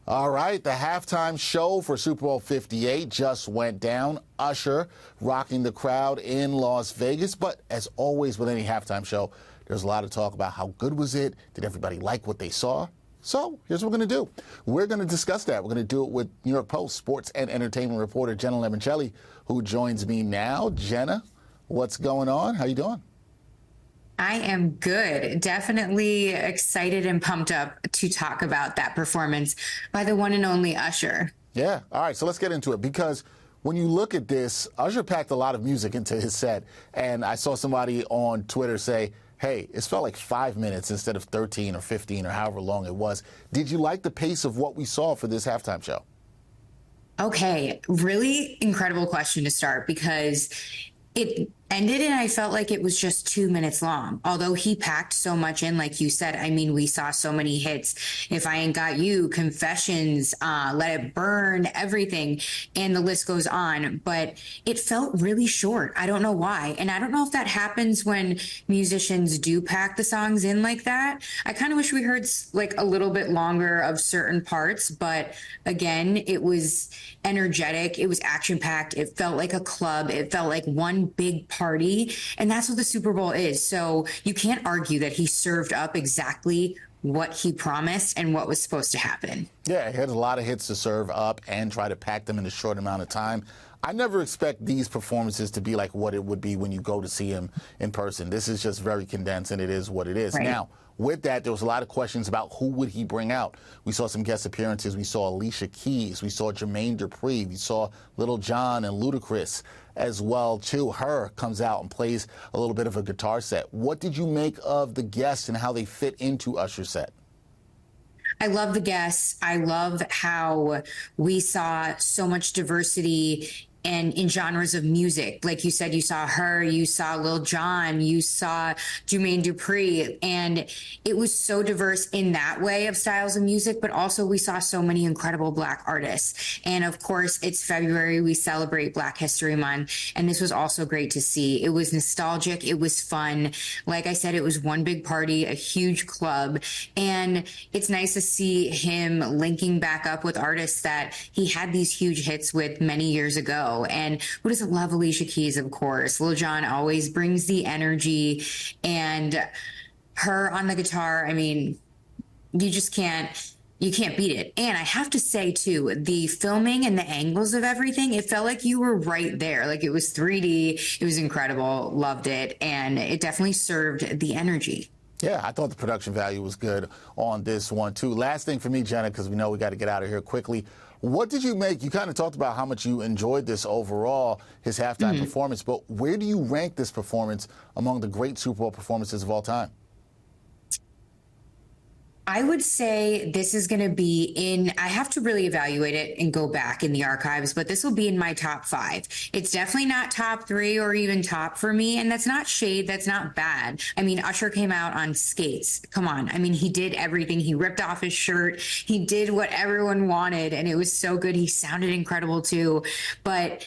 All right, the halftime show for Super Bowl 58 just went down. Usher rocking the crowd in Las Vegas. But as always with any halftime show, there's a lot of talk about how good was it? Did everybody like what they saw? So here's what we're going to do. We're going to discuss that. We're going to do it with New York Post sports and entertainment reporter Jenna Lemoncelli, who joins me now. Jenna, what's going on? How you doing? I am good. Definitely excited and pumped up to talk about that performance by the one and only Usher. Yeah. All right. So let's get into it, because when you look at this, Usher packed a lot of music into his set. And I saw somebody on Twitter say, hey, it felt like 5 minutes instead of 13 or 15 or however long it was. Did you like the pace of what we saw for this halftime show? Okay, really incredible question to start because it ended and I felt like it was just 2 minutes long. Although he packed so much in, like you said, I mean, we saw so many hits. If I Ain't Got You, Confessions, Let It Burn, everything, and the list goes on. But it felt really short. I don't know why. And I don't know if that happens when musicians do pack the songs in like that. I kind of wish we heard like a little bit longer of certain parts. But again, it was energetic. It was action packed. It felt like a club. It felt like one big party, and that's what the Super Bowl is. So you can't argue that he served up exactly what he promised and what was supposed to happen. Yeah, he had a lot of hits to serve up and try to pack them in a short amount of time. I never expect these performances to be like what it would be when you go to see him in person. This is just very condensed, and it is what it is. Right. Now, with that, there was a lot of questions about who would he bring out. We saw some guest appearances. We saw Alicia Keys. We saw Jermaine Dupri. We saw Lil Jon and Ludacris as well, too. Her comes out and plays a little bit of a guitar set. What did you make of the guests and how they fit into Usher's set? I love the guests. I love how we saw so much diversity and in genres of music. Like you said, you saw her, you saw Lil Jon, you saw Jermaine Dupri, and it was so diverse in that way of styles of music, but also we saw so many incredible Black artists. And of course, it's February, we celebrate Black History Month, and this was also great to see. It was nostalgic, it was fun. Like I said, it was one big party, a huge club, and it's nice to see him linking back up with artists that he had these huge hits with many years ago. And who doesn't love Alicia Keys, of course? Lil Jon always brings the energy, and her on the guitar, I mean, you can't beat it. And I have to say too, the filming and the angles of everything, it felt like you were right there. Like it was 3D. It was incredible. Loved it. And it definitely served the energy. Yeah, I thought the production value was good on this one, too. Last thing for me, Jenna, because we know we got to get out of here quickly. What did you make? You kind of talked about how much you enjoyed this overall, his halftime performance, but where do you rank this performance among the great Super Bowl performances of all time? I would say this is going to be I have to really evaluate it and go back in the archives, but this will be in my top 5. It's definitely not top 3 or even top for me. And that's not shade. That's not bad. I mean, Usher came out on skates. Come on. I mean, he did everything. He ripped off his shirt. He did what everyone wanted. And it was so good. He sounded incredible too. But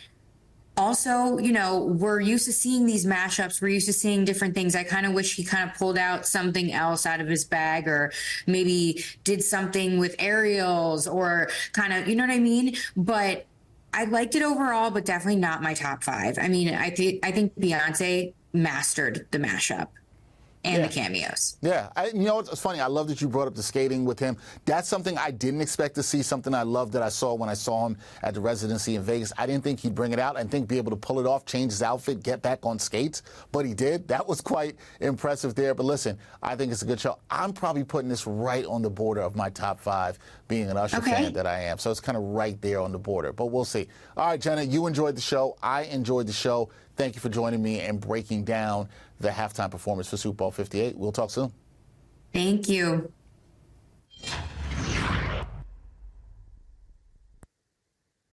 also, you know, we're used to seeing these mashups. We're used to seeing different things. I kind of wish he kind of pulled out something else out of his bag, or maybe did something with aerials, or kind of, you know what I mean? But I liked it overall, but definitely not my top 5. I mean, I think Beyonce mastered the mashup and the cameos. Yeah. You know, it's funny. I love that you brought up the skating with him. That's something I didn't expect to see, something I loved that I saw when I saw him at the residency in Vegas. I didn't think he'd bring it out. I didn't think be able to pull it off, change his outfit, get back on skates, but he did. That was quite impressive there. But listen, I think it's a good show. I'm probably putting this right on the border of my top 5, being an Usher fan that I am. So it's kind of right there on the border, but we'll see. All right, Jenna, you enjoyed the show. I enjoyed the show. Thank you for joining me and breaking down the halftime performance for Super Bowl 58. We'll talk soon. Thank you.